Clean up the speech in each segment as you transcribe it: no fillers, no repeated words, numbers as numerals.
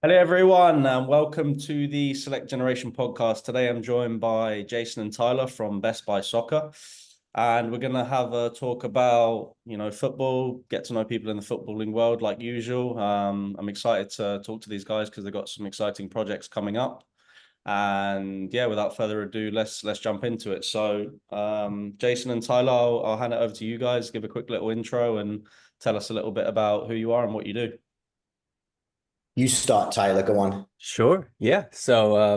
Hello, everyone, and welcome to the Select Generation podcast. Today, I'm joined by Jason and Tyler from Best Buy Soccer, and we're going to have a talk about, football, get to know people in the footballing world like usual. I'm excited to talk to these guys because they've got some exciting projects coming up. And yeah, without further ado, let's jump into it. So, Jason and Tyler, I'll hand it over to you guys. Give a quick little intro and tell us a little bit about who you are and what you do. You start, Tyler. Go on. Sure. Yeah.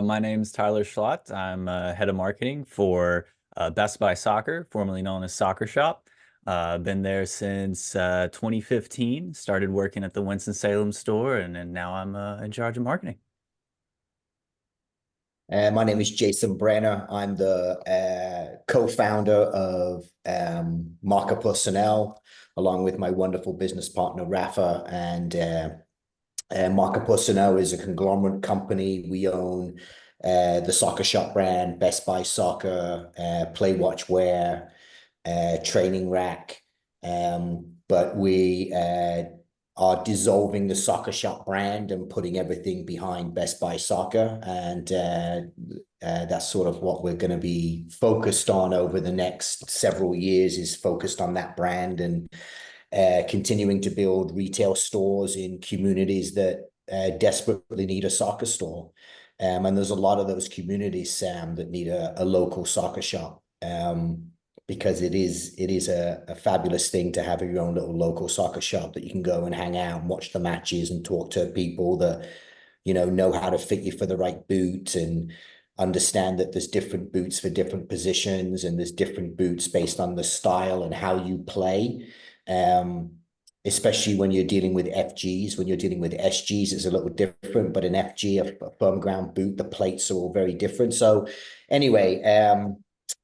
My name's Tyler Schlott. I'm head of marketing for Best Buy Soccer, formerly known as Soccer Shop. Been there since 2015. Started working at the Winston-Salem store, and now I'm in charge of marketing. My name is Jason Brenner. I'm the co-founder of Marca Personnel, along with my wonderful business partner, Rafa. And Marca Personnel is a conglomerate company. We own the Soccer Shop brand, Best Buy Soccer, Play Watch Wear, Training Rack. But we are dissolving the Soccer Shop brand and putting everything behind Best Buy Soccer. And that's sort of what we're going to be focused on over the next several years, is focused on that brand and continuing to build retail stores in communities that desperately need a soccer store. And there's a lot of those communities, Sam, that need a local soccer shop. Because it is a fabulous thing to have your own little local soccer shop that you can go and hang out and watch the matches and talk to people that, know how to fit you for the right boot and understand that there's different boots for different positions and there's different boots based on the style and how you play. Especially when you're dealing with FGs. When you're dealing with SGs, it's a little different, but an FG, a firm ground boot, the plates are all very different. So anyway,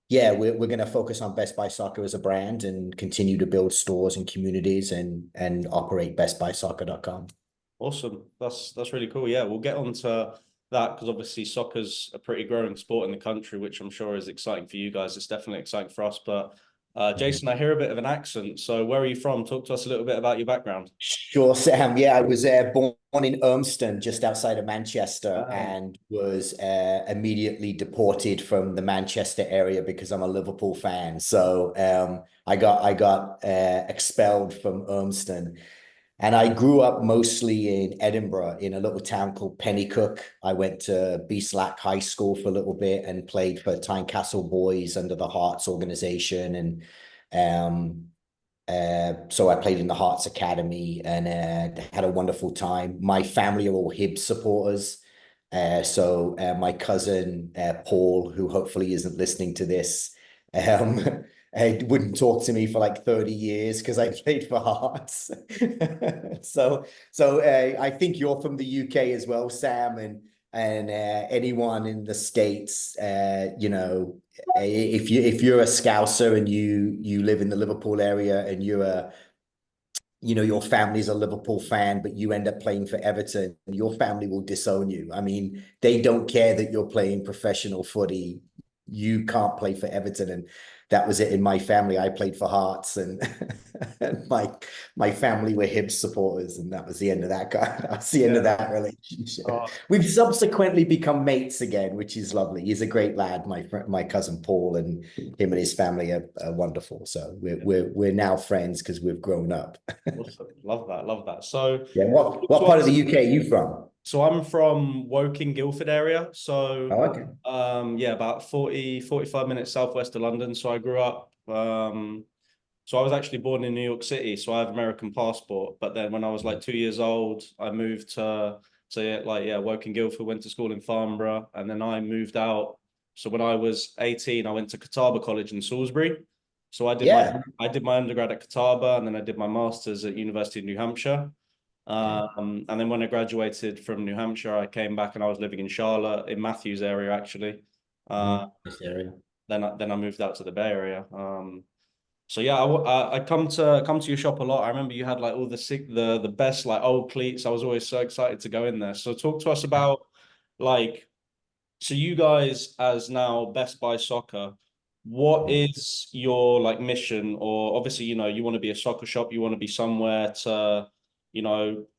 yeah, we're going to focus on Best Buy Soccer as a brand and continue to build stores and communities and operate bestbuysoccer.com. Awesome. That's really cool. Yeah, we'll get on to that because obviously soccer's a pretty growing sport in the country, which I'm sure is exciting for you guys. It's definitely exciting for us. But Jason, I hear a bit of an accent. So where are you from? Talk to us a little bit about your background. Sure, Sam. Yeah, I was born in Urmston, just outside of Manchester, and was immediately deported from the Manchester area because I'm a Liverpool fan. So I got expelled from Urmston. And I grew up mostly in Edinburgh, in a little town called Pennycook. I went to Beeslack High School for a little bit and played for Tynecastle Boys under the Hearts organization. And so I played in the Hearts Academy and had a wonderful time. My family are all Hibs supporters. So my cousin, Paul, who hopefully isn't listening to this, wouldn't talk to me for like 30 years because I played for Hearts. So I think you're from the UK as well, Sam, and anyone in the States, if you're a Scouser and you live in the Liverpool area and your family's a Liverpool fan, but you end up playing for Everton, your family will disown you. I mean, they don't care that you're playing professional footy. You can't play for Everton. And that was it in my family. I played for Hearts and, and my family were Hibs supporters, and that was the end of that guy. That's the end of that relationship. We've subsequently become mates again, which is lovely. He's a great lad, my cousin Paul, and him and his family are wonderful. So we're now friends because we've grown up. Awesome. Love that. Love that. So Yeah, what part of the UK are you from? So I'm from Woking, Guildford area. So Oh, okay. yeah, about 45 minutes southwest of London. So I grew up so I was actually born in New York City, so I have American passport. But then when I was like 2 years old, I moved to like yeah, Woking, Guildford, went to school in Farnborough, and then I moved out. So when I was 18, I went to Catawba College in Salisbury. So Yeah. I did my undergrad at Catawba, and then I did my master's at University of New Hampshire. And then when I graduated from New Hampshire, I came back and I was living in Charlotte, in Matthews area actually. This area. Then I moved out to the Bay Area. So yeah, I come to your shop a lot. I remember you had like all the best like old cleats. I was always so excited to go in there. So talk to us about like, so you guys as now Best Buy Soccer, what is your like mission? Or obviously, you want to be a soccer shop, you want to be somewhere to,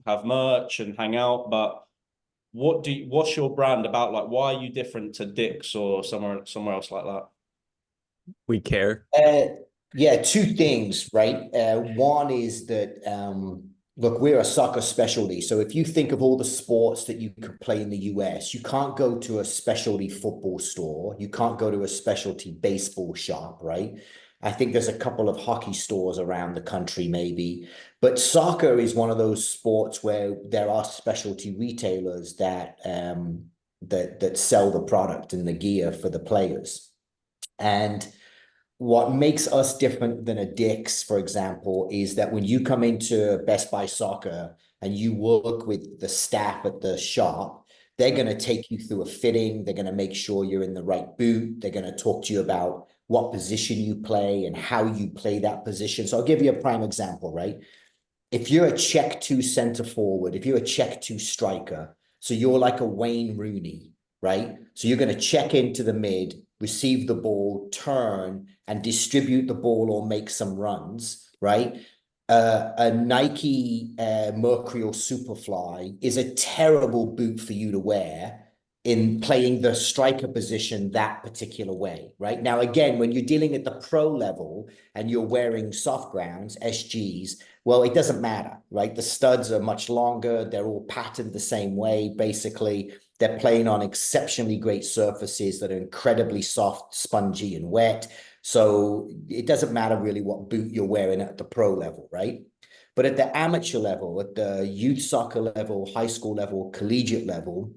have merch and hang out, but what's your brand about? Like, why are you different to Dick's or somewhere else like that? We care. Yeah, two things, right? One is that look, we're a soccer specialty. So if you think of all the sports that you could play in the US, you can't go to a specialty football store. You can't go to a specialty baseball shop, right? I think there's a couple of hockey stores around the country, maybe. But soccer is one of those sports where there are specialty retailers that sell the product and the gear for the players. And what makes us different than a Dick's, for example, is that when you come into Best Buy Soccer and you work with the staff at the shop, they're going to take you through a fitting. They're going to make sure you're in the right boot. They're going to talk to you about what position you play and how you play that position. So I'll give you a prime example, right? If you're a check two center forward, if you're a check two striker, so you're like a Wayne Rooney, right? So you're going to check into the mid, receive the ball, turn, and distribute the ball or make some runs, right? A Nike Mercurial Superfly is a terrible boot for you to wear in playing the striker position that particular way, right? Now, again, when you're dealing at the pro level and you're wearing soft grounds, SGs, well, it doesn't matter, right? The studs are much longer. They're all patterned the same way, basically. They're playing on exceptionally great surfaces that are incredibly soft, spongy, and wet. So it doesn't matter really what boot you're wearing at the pro level, right? But at the amateur level, at the youth soccer level, high school level, collegiate level,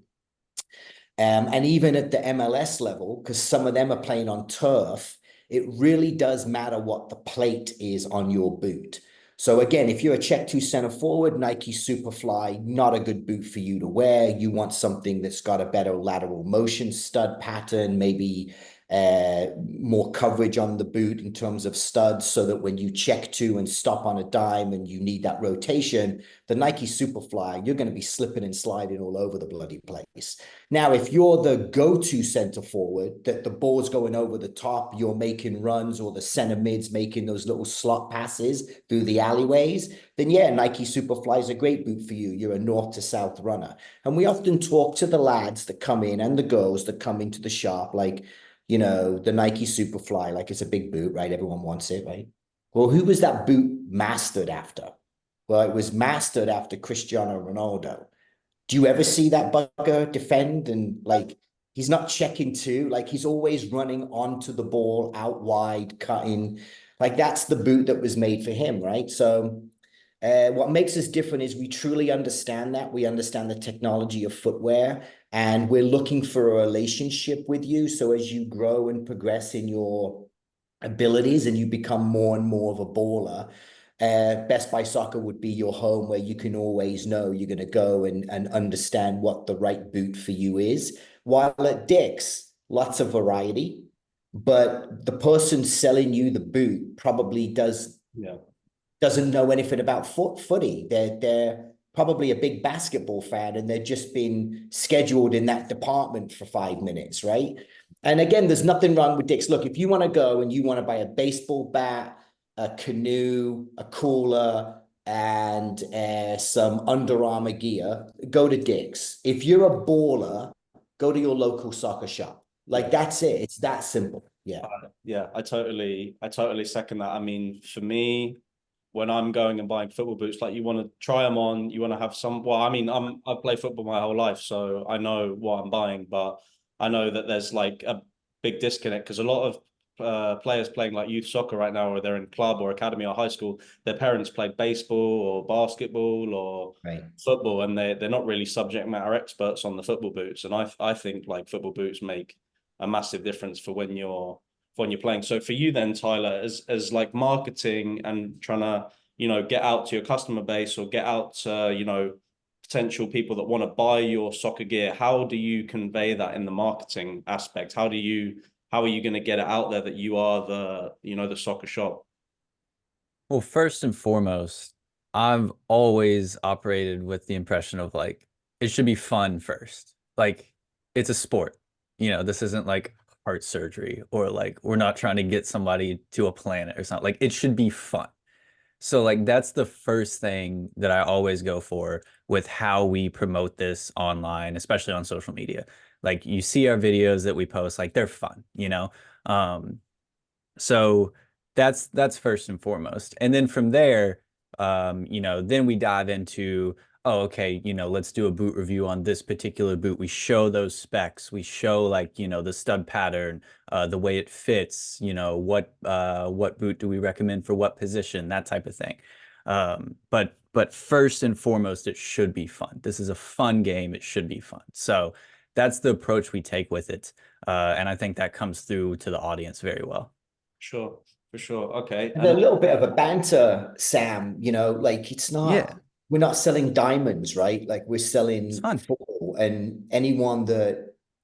and even at the MLS level, because some of them are playing on turf, it really does matter what the plate is on your boot. So again, if you're a check two center forward, Nike Superfly, not a good boot for you to wear. You want something that's got a better lateral motion stud pattern, maybe more coverage on the boot in terms of studs, so that when you check two and stop on a dime and you need that rotation, the Nike Superfly, you're going to be slipping and sliding all over the bloody place. Now, if you're the go-to center forward, that the ball's going over the top, you're making runs, or the center mid's making those little slot passes through the alleyways, then yeah, Nike Superfly is a great boot for you. You're a north to south runner. And we often talk to the lads that come in and the girls that come into the shop, like, you know, the Nike Superfly, like it's a big boot, right? Everyone wants it, right? Well, who was that boot mastered after? Well, it was mastered after Cristiano Ronaldo. Do you ever see that bugger defend? And like, he's not checking two, like he's always running onto the ball, out wide, cutting. Like that's the boot that was made for him, right? So what makes us different is we truly understand that. We understand the technology of footwear, and we're looking for a relationship with you. So as you grow and progress in your abilities and you become more and more of a baller, Best Buy Soccer would be your home where you can always know you're going to go and understand what the right boot for you is. While at Dick's, lots of variety, but the person selling you the boot probably doesn't know anything about footy. They're probably a big basketball fan and they're just been scheduled in that department for 5 minutes, right? And again, there's nothing wrong with Dick's. Look, if you want to go and you want to buy a baseball bat, a canoe, a cooler, and some Under Armour gear, go to Dick's. If you're a baller, go to your local soccer shop. Like that's it. It's that simple. Yeah. Yeah, I totally second that. I mean, for me, when I'm going and buying football boots, like you want to try them on, you want to have some, well, I mean, I've played football my whole life, so I know what I'm buying, but I know that there's like a big disconnect because a lot of players playing like youth soccer right now, or they're in club or academy or high school, their parents played baseball or basketball or football, and they're not really subject matter experts on the football boots. And I think like football boots make a massive difference for when you're playing. So for you then, Tyler, as like marketing and trying to, you know, get out to your customer base or get out to, you know, potential people that want to buy your soccer gear, how do you convey that in the marketing aspect? How are you going to get it out there that you are the, you know, the soccer shop? Well, first and foremost, I've always operated with the impression of like, it should be fun first. Like, it's a sport. You know, this isn't like heart surgery or like we're not trying to get somebody to a planet or something. Like, it should be fun. So like that's the first thing that I always go for with how we promote this online, especially on social media. Like you see our videos that we post, like they're fun, you know? Um, so that's first and foremost. And then from there, you know, then we dive into, oh, okay, you know, let's do a boot review on this particular boot. We show those specs. We show like, you know, the stud pattern, the way it fits, you know, what boot do we recommend for what position, that type of thing. But first and foremost, it should be fun. This is a fun game. It should be fun. So that's the approach we take with it. And I think that comes through to the audience very well. Sure, for sure. Okay. And a little bit of a banter, Sam, you know, like it's Yeah, not, we're not selling diamonds, right? Like we're it's selling fun. football, and anyone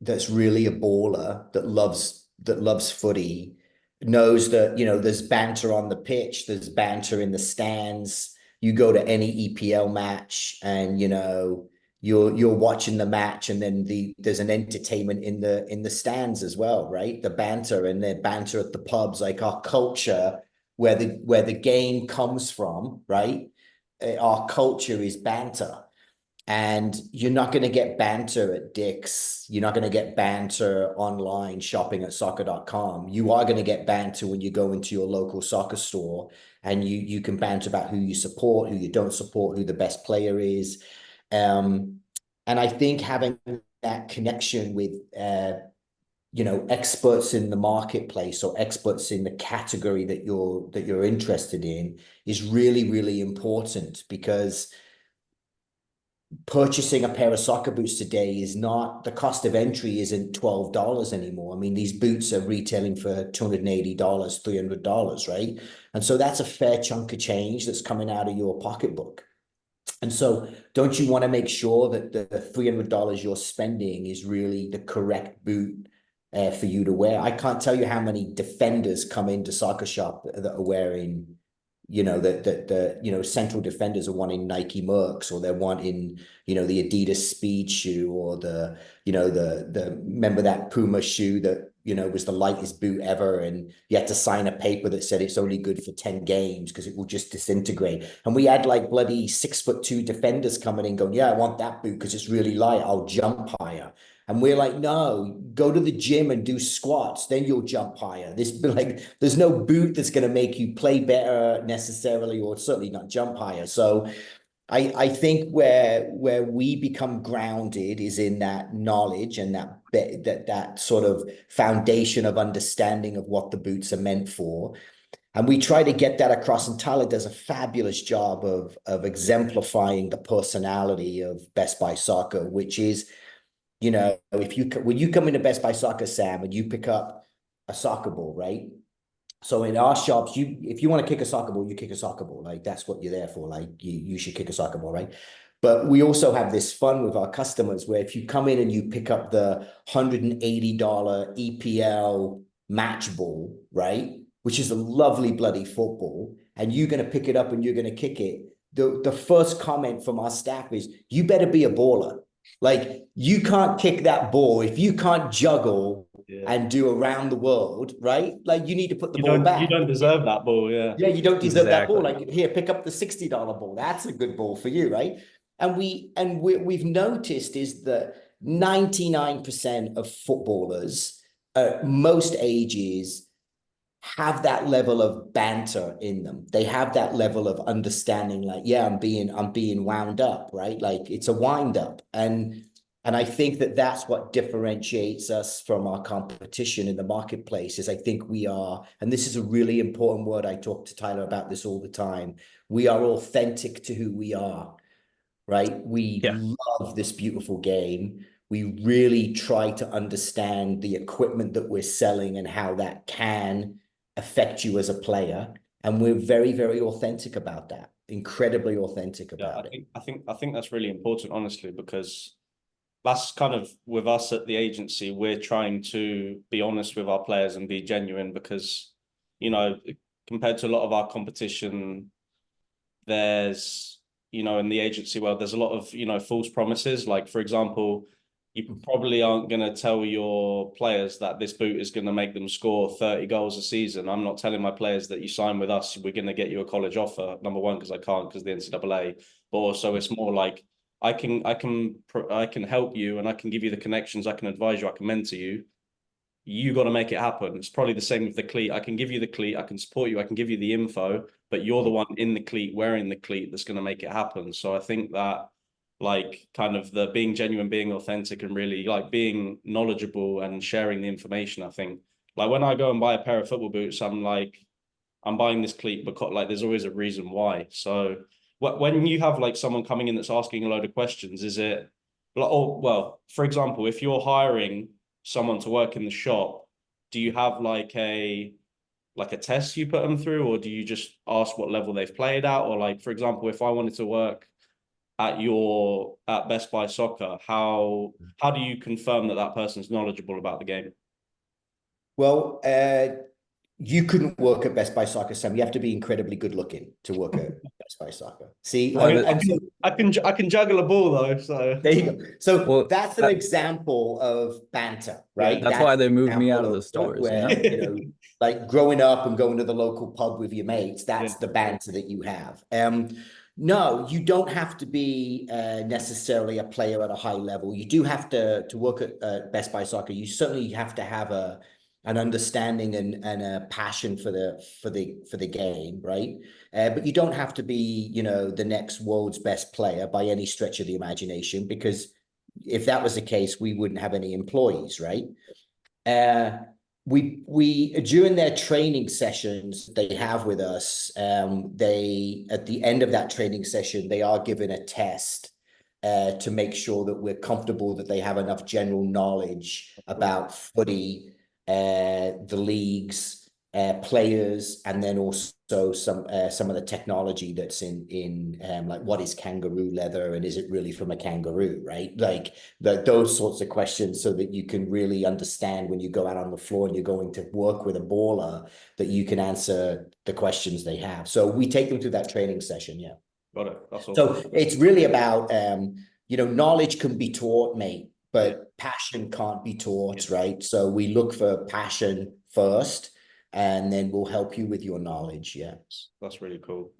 that's really a baller that loves footy knows that, you know, there's banter on the pitch, there's banter in the stands. You go to any EPL match and, you know, you're watching the match, and then there's an entertainment in the stands as well, right? The banter, and the banter at the pubs, like our culture, where the game comes from, right? Our culture is banter. And you're not going to get banter at Dick's. You're not going to get banter online shopping at soccer.com. You are going to get banter when you go into your local soccer store, and you can banter about who you support, who you don't support, who the best player is. And I think having that connection with you know, experts in the marketplace or experts in the category that you're interested in is really, really important, because purchasing a pair of soccer boots today is not, the cost of entry isn't $12 anymore. I mean, these boots are retailing for $280, $300, right? And so that's a fair chunk of change that's coming out of your pocketbook. And so don't you want to make sure that the $300 you're spending is really the correct boot for you to wear? I can't tell you how many defenders come into Soccer Shop that are wearing, you know, the you know, central defenders are wanting Nike Mercs, or they're wanting, you know, the Adidas Speed shoe, or the, you know, the remember that Puma shoe that, you know, was the lightest boot ever, and you had to sign a paper that said it's only good for 10 games because it will just disintegrate. And we had like bloody 6'2" defenders coming in going, yeah, I want that boot because it's really light, I'll jump higher. And we're like, no, go to the gym and do squats, then you'll jump higher. There's no boot that's going to make you play better necessarily, or certainly not jump higher. So I think where we become grounded is in that knowledge and that sort of foundation of understanding of what the boots are meant for. And we try to get that across, and Tyler does a fabulous job of exemplifying the personality of Best Buy Soccer, which is, you know, when you come into Best Buy Soccer, Sam, and you pick up a soccer ball, right? So in our shops, if you want to kick a soccer ball, you kick a soccer ball. Like that's what you're there for. Like you should kick a soccer ball, right? But we also have this fun with our customers where if you come in and you pick up the $180 EPL match ball, right? Which is a lovely bloody football, and you're going to pick it up and you're going to kick it. The first comment from our staff is, you better be a baller. Like you can't kick that ball if you can't juggle and do around the world, right? Like you need to put the ball back. You don't deserve that ball, yeah. Yeah, you don't deserve that ball. Exactly. Like here, pick up the $60 ball. That's a good ball for you, right? And we've noticed is that 99% of footballers, most ages, have that level of banter in them. They have that level of understanding, like, yeah, I'm being wound up, right? Like it's a wind up. And I think that that's what differentiates us from our competition in the marketplace, is I think we are, and this is a really important word, I talk to Tyler about this all the time, we are authentic to who we are, right? We love this beautiful game. We really try to understand the equipment that we're selling and how that can affect you as a player. And we're very, very authentic about that, incredibly authentic about it. I think that's really important, honestly, because that's kind of with us at the agency, we're trying to be honest with our players and be genuine, because, you know, compared to a lot of our competition, there's, you know, in the agency world, there's a lot of, you know, false promises. Like, for example, you probably aren't going to tell your players that this boot is going to make them score 30 goals a season. I'm not telling my players that you sign with us, we're going to get you a college offer. Number one, because I can't, because the NCAA, but also it's more like I can help you, and I can give you the connections, I can advise you, I can mentor you. You got to make it happen. It's probably the same with the cleat. I can give you the cleat, I can support you, I can give you the info, but you're the one in the cleat, wearing the cleat, that's going to make it happen. So I think that, like, kind of the being genuine, being authentic, and really like being knowledgeable and sharing the information. I think, like, when I go and buy a pair of football boots, I'm like, I'm buying this cleat because, like, there's always a reason why. So when you have like someone coming in that's asking a load of questions, is it like, oh, well, for example, if you're hiring someone to work in the shop, do you have like a test you put them through, or do you just ask what level they've played at? Or, like, for example, if I wanted to work at Best Buy Soccer, how do you confirm that that person's knowledgeable about the game? Well, you couldn't work at Best Buy Soccer, Sam. You have to be incredibly good looking to work at Best Buy Soccer. See, I can juggle a ball though. So there you go. So Well, that's an example of banter, right? That's why they moved me out of the like, stores. where, you know, like growing up and going to the local pub with your mates, that's the banter that you have. No, you don't have to be necessarily a player at a high level. You do have to work at Best Buy Soccer. You certainly have to have an understanding and a passion for the game, right? But you don't have to be, you know, the next world's best player by any stretch of the imagination, because if that was the case, we wouldn't have any employees, right? We during their training sessions they have with us, they, at the end of that training session, they are given a test to make sure that we're comfortable that they have enough general knowledge about footy, the leagues, players, and then also some of the technology that's in like, what is kangaroo leather, and is it really from a kangaroo, right? Like those sorts of questions, so that you can really understand when you go out on the floor and you're going to work with a baller, that you can answer the questions they have. So we take them through that training session. Yeah. Got it. That's awesome. So it's really about, you know, knowledge can be taught, mate, but passion can't be taught, right? So we look for passion first, and then we'll help you with your knowledge. Yeah. That's really cool.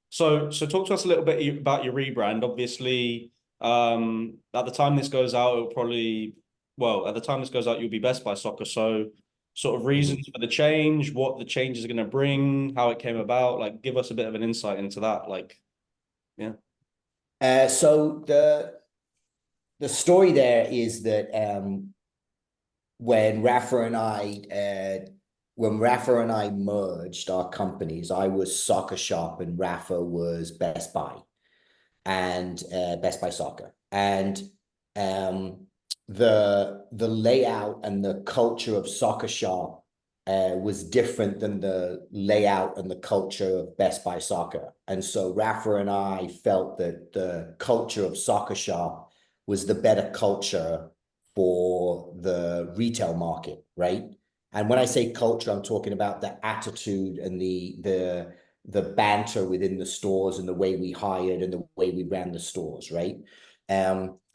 So talk to us a little bit about your rebrand. Obviously, at the time this goes out, at the time this goes out, you'll be Best Buy Soccer. So sort of reasons for the change, what the change is going to bring, how it came about, like, give us a bit of an insight into that. Like, yeah. So the story there is that when Rafa and I merged our companies, I was Soccer Shop and Rafa was Best Buy, and Best Buy Soccer. And the layout and the culture of Soccer Shop was different than the layout and the culture of Best Buy Soccer. And so Rafa and I felt that the culture of Soccer Shop was the better culture for the retail market, right? And when I say culture, I'm talking about the attitude and the banter within the stores, and the way we hired and the way we ran the stores, right?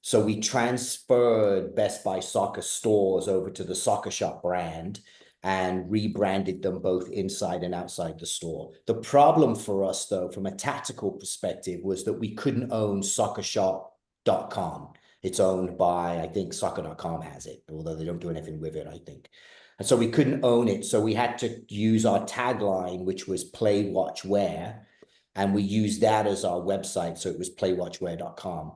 So we transferred Best Buy Soccer stores over to the Soccer Shop brand and rebranded them both inside and outside the store. The problem for us, though, from a tactical perspective, was that we couldn't own soccershop.com. It's owned by, I think, soccer.com has it, although they don't do anything with it, I think. And so we couldn't own it. So we had to use our tagline, which was play, watch, wear. And we used that as our website. So it was playwatchwear.com.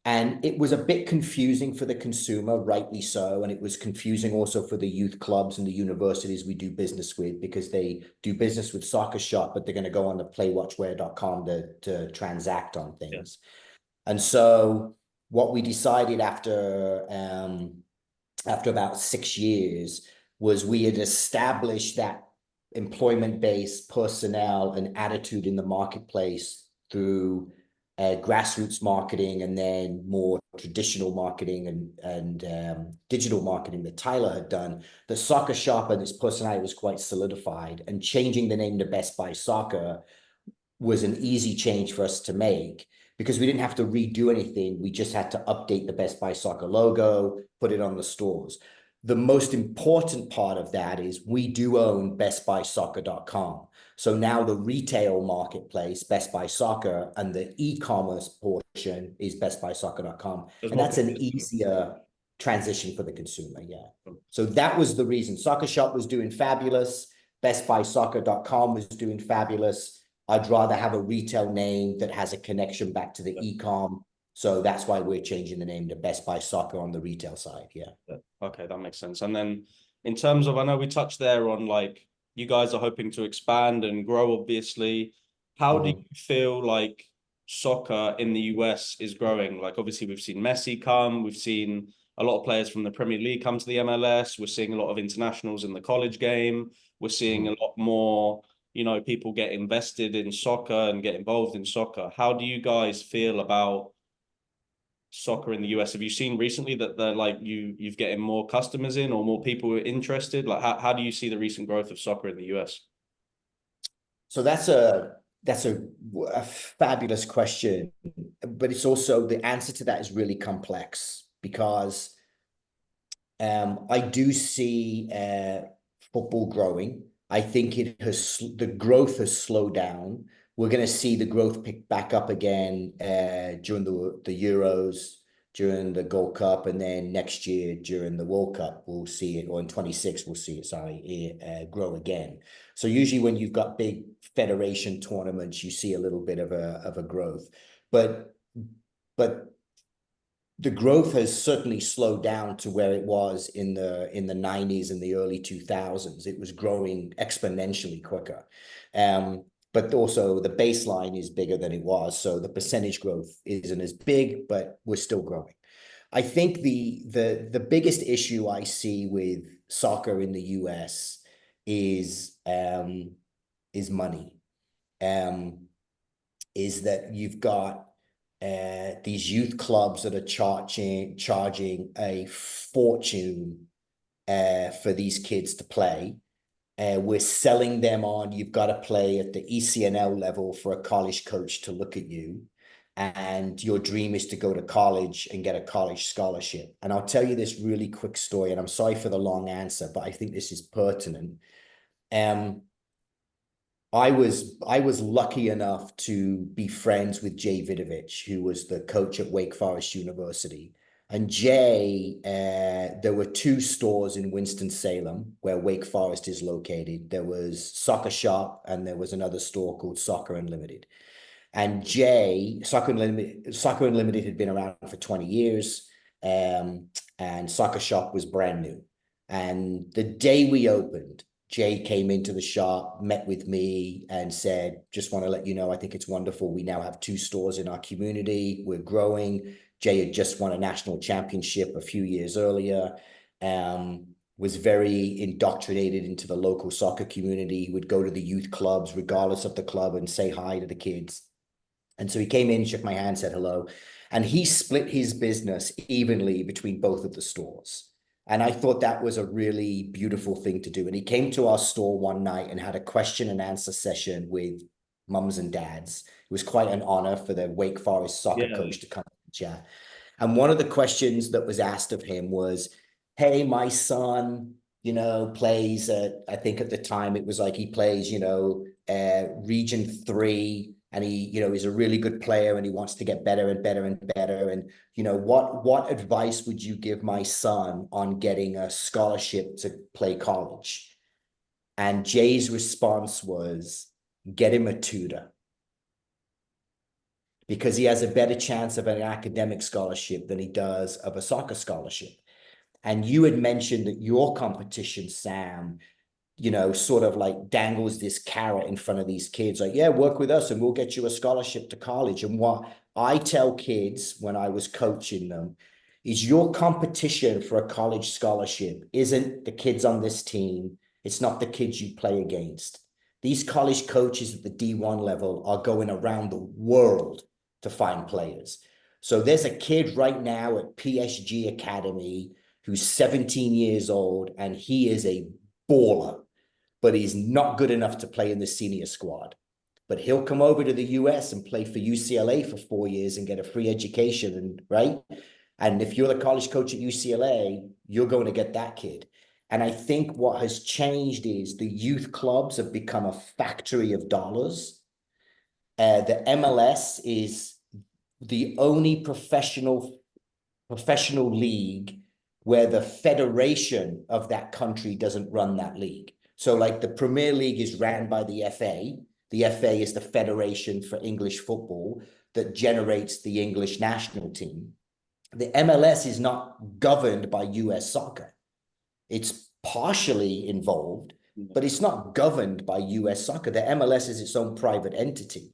And it was a bit confusing for the consumer, rightly so. And it was confusing also for the youth clubs and the universities we do business with, because they do business with Soccer Shop, but they're going to go on to playwatchwear.com to transact on things. Yeah. And so what we decided after about 6 years was we had established that employment-based personnel and attitude in the marketplace through grassroots marketing, and then more traditional marketing and digital marketing that Tyler had done. The Soccer Shop and its personality was quite solidified, and changing the name to Best Buy Soccer was an easy change for us to make, because we didn't have to redo anything. We just had to update the Best Buy Soccer logo, put it on the stores. The most important part of that is we do own bestbuysoccer.com. So now the retail marketplace, Best Buy Soccer, and the e-commerce portion is bestbuysoccer.com. And that's an easier transition for the consumer. Yeah. So that was the reason. Soccer Shop was doing fabulous. bestbuysoccer.com was doing fabulous. I'd rather have a retail name that has a connection back to the e-com. So that's why we're changing the name to Best Buy Soccer on the retail side. Yeah. Okay, that makes sense. And then in terms of, I know we touched there on like, you guys are hoping to expand and grow, obviously. How do you feel like soccer in the US is growing? Like, obviously, we've seen Messi come, we've seen a lot of players from the Premier League come to the MLS. We're seeing a lot of internationals in the college game. We're seeing a lot more, you know, people get invested in soccer and get involved in soccer. How do you guys feel about soccer in the US? Have you seen recently that they're like you've getting more customers in or more people interested? Like how do you see the recent growth of soccer in the US? So that's a fabulous question, but it's also, the answer to that is really complex, because I do see football growing. I think the growth has slowed down. We're going to see the growth pick back up again during the Euros, during the Gold Cup, and then next year during the World Cup, we'll see it, or in 26, we'll see it, grow again. So usually when you've got big federation tournaments, you see a little bit of a growth, but the growth has certainly slowed down to where it was in the 90s and the early 2000s. It was growing exponentially quicker. But also the baseline is bigger than it was. So the percentage growth isn't as big, but we're still growing. I think the biggest issue I see with soccer in the US is money. Is that you've got these youth clubs that are charging a fortune for these kids to play. We're selling them on, you've got to play at the ECNL level for a college coach to look at you. And your dream is to go to college and get a college scholarship. And I'll tell you this really quick story, and I'm sorry for the long answer, but I think this is pertinent. I was lucky enough to be friends with Jay Vidovich, who was the coach at Wake Forest University. And Jay, there were 2 stores in Winston-Salem where Wake Forest is located. There was Soccer Shop, and there was another store called Soccer Unlimited. And Jay, Soccer Unlimited had been around for 20 years, and Soccer Shop was brand new. And the day we opened, Jay came into the shop, met with me, and said, just want to let you know, I think it's wonderful. We now have 2 stores in our community. We're growing. Jay had just won a national championship a few years earlier, was very indoctrinated into the local soccer community. He would go to the youth clubs, regardless of the club, and say hi to the kids. And so he came in, shook my hand, said hello, and he split his business evenly between both of the stores. And I thought that was a really beautiful thing to do. And he came to our store one night and had a question and answer session with mums and dads. It was quite an honor for the Wake Forest soccer coach to come and chat. And one of the questions that was asked of him was, hey, my son, you know, plays at, I think at the time it was like he plays, you know, Region 3, and he, you know, is a really good player and he wants to get better and better and better. And, you know, what advice would you give my son on getting a scholarship to play college? And Jay's response was, get him a tutor, because he has a better chance of an academic scholarship than he does of a soccer scholarship. And you had mentioned that your competition, Sam, you know, sort of like dangles this carrot in front of these kids, like, yeah, work with us and we'll get you a scholarship to college. And what I tell kids when I was coaching them is, your competition for a college scholarship isn't the kids on this team. It's not the kids you play against. These college coaches at the D1 level are going around the world to find players. So there's a kid right now at PSG Academy who's 17 years old, and he is a baller, but he's not good enough to play in the senior squad. but he'll come over to the US and play for UCLA for 4 years and get a free education, and right. And if you're the college coach at UCLA, you're going to get that kid. And I think what has changed is the youth clubs have become a factory of dollars. The MLS is the only professional league where the federation of that country doesn't run that league. So like the Premier League is ran by the FA. The FA is the Federation for English Football that generates the English national team. The MLS is not governed by US soccer. It's partially involved, but it's not governed by US soccer. The MLS is its own private entity.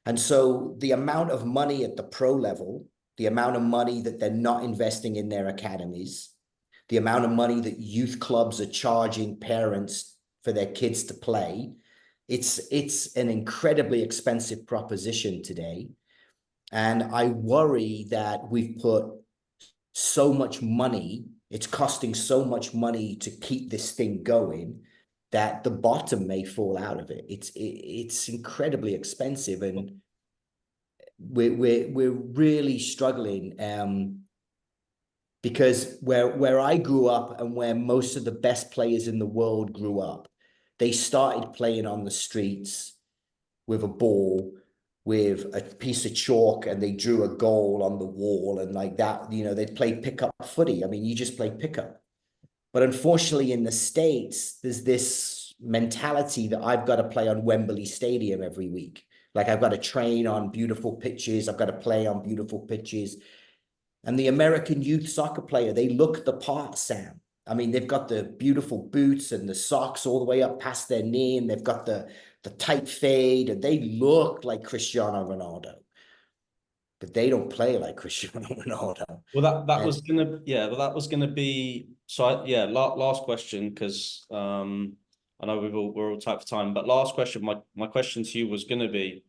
And so the amount of money at the pro level, the amount of money that they're not investing in their academies, the amount of money that youth clubs are charging parents for their kids to play, it's an incredibly expensive proposition today. And I worry that we've put so much money, it's costing so much money to keep this thing going, that the bottom may fall out of it. It's incredibly expensive, and we're really struggling, because where I grew up and where most of the best players in the world grew up, they started playing on the streets with a ball, with a piece of chalk, and they drew a goal on the wall, and like that, you know, they'd play pickup footy. I mean, you just play pickup. But unfortunately in the States, there's this mentality that I've got to play on Wembley Stadium every week. Like I've got to train on beautiful pitches. I've got to play on beautiful pitches. And the American youth soccer player, they look the part, Sam. I mean, they've got the beautiful boots and the socks all the way up past their knee, and they've got the tight fade, and they look like Cristiano Ronaldo, but they don't play like Cristiano Ronaldo. Well, that was gonna be so. Last question, because I know we're all tight for time, but last question. My question to you was gonna be,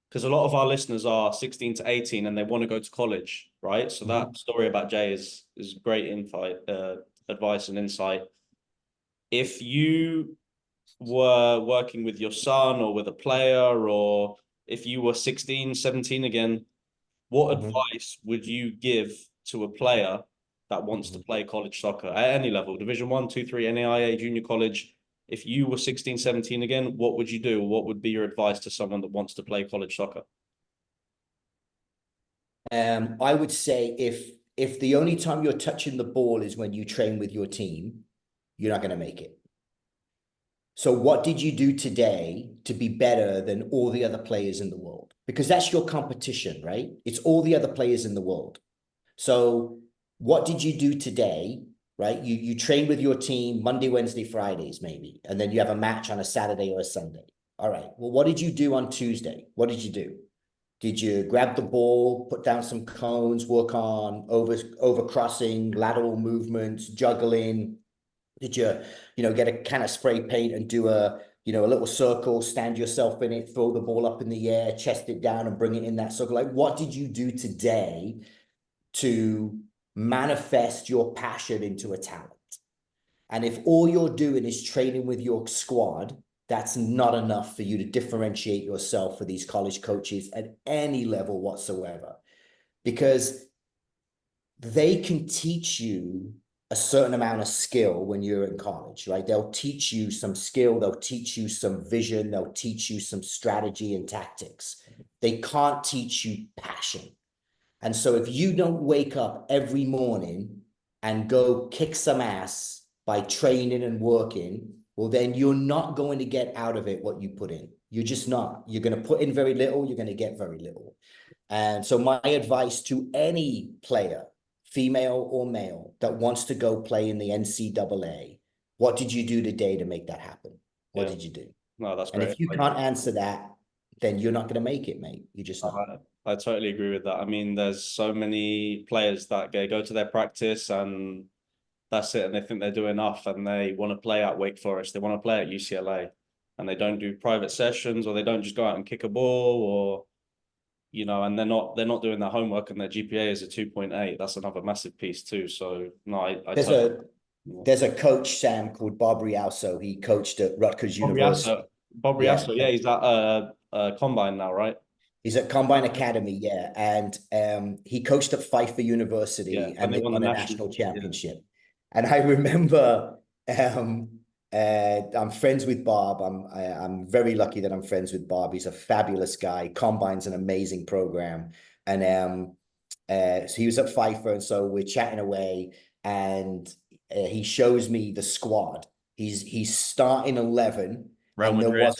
because a lot of our listeners are 16 to 18 and they want to go to college, right? So that story about Jay is great advice and insight. If you were working with your son or with a player, or if you were 16, 17 again, what advice would you give to a player that wants to play college soccer at any level, Division 1, 2, 3, NAIA, junior college? If you were 16, 17 again, what would you do? What would be your advice to someone that wants to play college soccer? I would say if the only time you're touching the ball is when you train with your team, you're not going to make it. So what did you do today to be better than all the other players in the world? Because that's your competition, right? It's all the other players in the world. So what did you do today, right? You train with your team Monday, Wednesday, Fridays, maybe, and then you have a match on a Saturday or a Sunday. All right, well, what did you do on Tuesday? What did you do? Did you grab the ball, put down some cones, work on overcrossing, lateral movements, juggling? Did you, get a can of spray paint and do a little circle, stand yourself in it, throw the ball up in the air, chest it down and bring it in that circle? Like, what did you do today to manifest your passion into a talent? And if all you're doing is training with your squad, that's not enough for you to differentiate yourself for these college coaches at any level whatsoever, because they can teach you a certain amount of skill when you're in college, right? They'll teach you some skill, they'll teach you some vision, they'll teach you some strategy and tactics. They can't teach you passion. And so if you don't wake up every morning and go kick some ass by training and working, well, then you're not going to get out of it what you put in. You're just not. You're going to put in very little, you're going to get very little. And so my advice to any player, female or male, that wants to go play in the NCAA, what did you do today to make that happen? What did you do? No, that's great. And if you can't answer that, then you're not going to make it, mate. You just not. I totally agree with that. I mean, there's so many players that go to their practice and that's it, and they think they're doing enough, and they want to play at Wake Forest, they want to play at UCLA, and they don't do private sessions, or they don't just go out and kick a ball, or and they're not doing their homework, and their GPA is a 2.8. That's another massive piece too. So no, there's a coach, Sam, called Bob Rialso. He coached at Rutgers University. Bob Rialso, yeah, he's at Combine now, right? He's at Combine Academy, yeah, and he coached at Pfeiffer Yeah, University, and and they they won the won a national. national Yeah. championship. And I remember, I'm friends with Bob. I'm very lucky that I'm friends with Bob. He's a fabulous guy. Combine's an amazing program, and so he was at Pfeiffer, and so we're chatting away, and he shows me the squad. He's starting 11, Real and Madrid.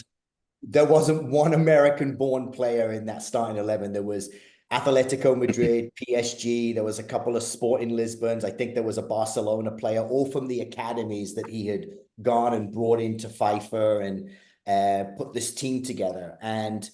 there wasn't one American-born player in that starting 11. There was Atletico Madrid, PSG. There was a couple of Sporting Lisbons. I think there was a Barcelona player, all from the academies that he had gone and brought into Pfeiffer and put this team together. And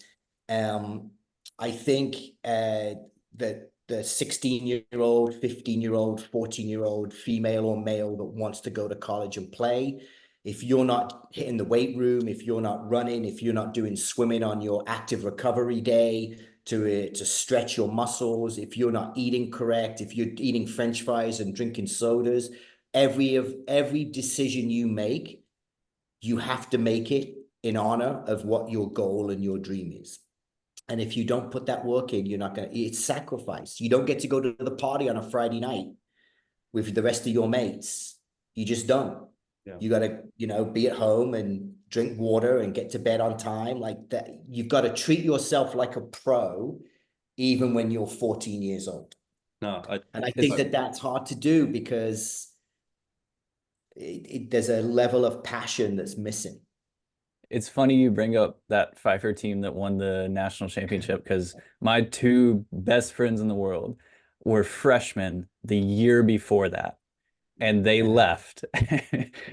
I think that the 16-year-old, 15-year-old, 14-year-old female or male that wants to go to college and play, if you're not hitting the weight room, if you're not running, if you're not doing swimming on your active recovery day to stretch your muscles, if you're not eating correct, if you're eating French fries and drinking sodas, every decision you make, you have to make it in honor of what your goal and your dream is. And if you don't put that work in, you're not going to, it's sacrifice. You don't get to go to the party on a Friday night with the rest of your mates. You just don't. Yeah. You got to, be at home and drink water and get to bed on time like that. You've got to treat yourself like a pro, even when you're 14 years old. No, I think that that's hard to do because there's a level of passion that's missing. It's funny you bring up that Pfeiffer team that won the national championship because my two best friends in the world were freshmen the year before that. And they left.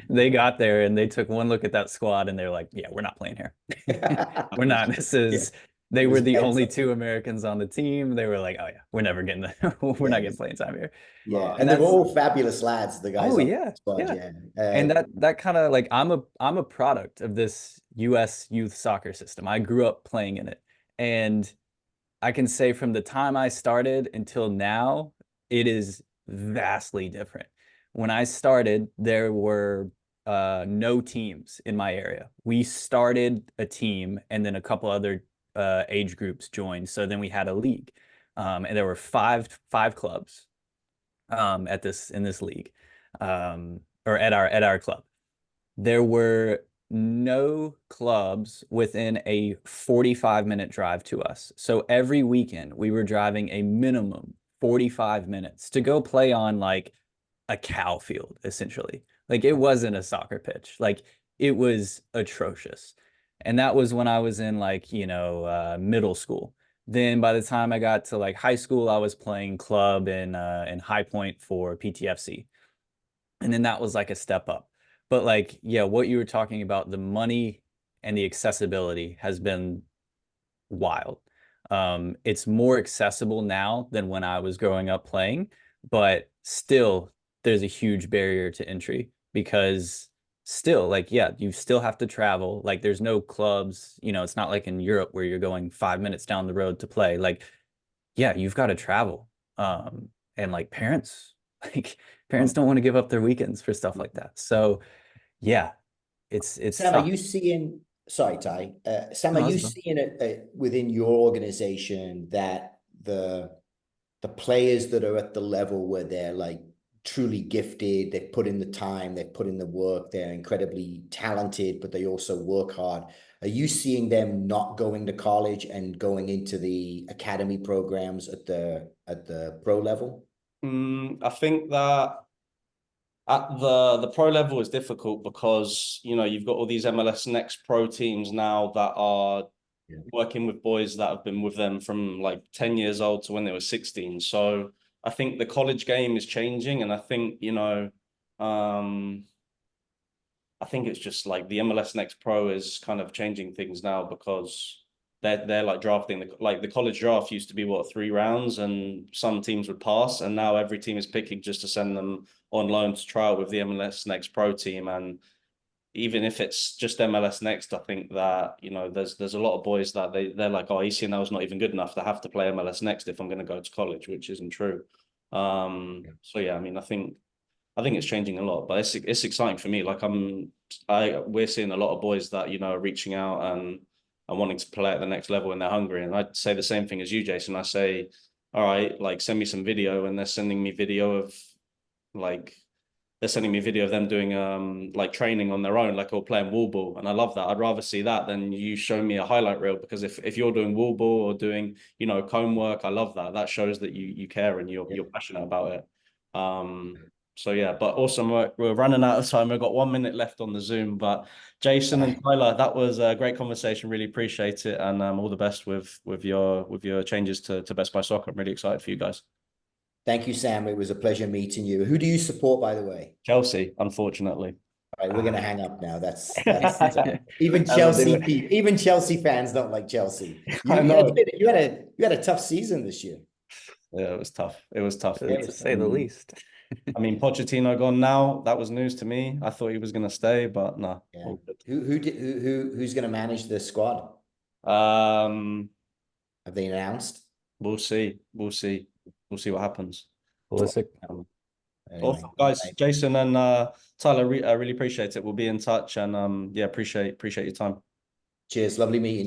They got there and they took one look at that squad and they're like, yeah, we're not playing here. We're not. They were the only two Americans on the team. They were like, oh yeah, we're never getting we're not getting playing time here. Yeah. And they were all fabulous lads, the guys. Oh yeah. Squad, yeah. And that kind of like I'm a product of this US youth soccer system. I grew up playing in it. And I can say from the time I started until now, it is vastly different. When I started, there were no teams in my area. We started a team and then a couple other age groups joined. So then we had a league. And there were five clubs in this league, or at our club. There were no clubs within a 45-minute drive to us. So every weekend we were driving a minimum 45 minutes to go play on like a cow field, essentially. Like it wasn't a soccer pitch. Like it was atrocious. And that was when I was in like, middle school. Then by the time I got to like high school, I was playing club in High Point for PTFC. And then that was like a step up. But like, yeah, what you were talking about, the money and the accessibility has been wild. It's more accessible now than when I was growing up playing, but still there's a huge barrier to entry because still like, yeah, you still have to travel. Like there's no clubs, it's not like in Europe where you're going 5 minutes down the road to play. Like, yeah, you've got to travel. And like parents don't want to give up their weekends for stuff like that. So yeah, it's Sam, tough. are you seeing, sorry, Ty, Sam, are you seeing it within your organization that the players that are at the level where they're like truly gifted, they've put in the time, they've put in the work, they're incredibly talented, but they also work hard. Are you seeing them not going to college and going into the academy programs at the pro level? I think that at the pro level is difficult because you've got all these MLS Next Pro teams now that are working with boys that have been with them from like 10 years old to when they were 16. So I think the college game is changing, and I think I think it's just like the MLS Next Pro is kind of changing things now because they're like drafting the college draft used to be 3 rounds and some teams would pass, and now every team is picking just to send them on loan to try out with the MLS Next Pro team. And even if it's just MLS Next, I think that there's a lot of boys that they're like, oh, ECNL is not even good enough to have to play MLS Next if I'm going to go to college, which isn't true. So yeah, I mean, I think it's changing a lot, but it's exciting for me. Like we're seeing a lot of boys that are reaching out, and and wanting to play at the next level, and they're hungry. And I'd say the same thing as you, Jason. I say, all right, like send me some video, and they're sending me video of like they're sending me video of them doing like training on their own, like or playing wall ball. And I love that. I'd rather see that than you show me a highlight reel, because if you're doing wall ball or doing, you know, comb work, I love that. That shows that you care and you're passionate about it. So yeah, but awesome work. We're running out of time. We've got 1 minute left on the Zoom, but Jason and Tyler, that was a great conversation. Really appreciate it, and all the best with your changes to Best Buy Soccer. I'm really excited for you guys. Thank you, Sam. It was a pleasure meeting you. Who do you support, by the way? Chelsea, unfortunately. All right, we're gonna hang up now. That's even Chelsea fans don't like Chelsea. I know. You had a tough season this year. Yeah, it was tough. It was tough. To say the least. I mean, Pochettino gone now. That was news to me. I thought he was going to stay, but no. Yeah. Who's going to manage the squad? Have they announced? We'll see. We'll see. We'll see what happens. Pulisic. Anyway, Awesome, guys. Jason and Tyler, I really appreciate it. We'll be in touch, and yeah, appreciate your time. cheers. Lovely meeting you.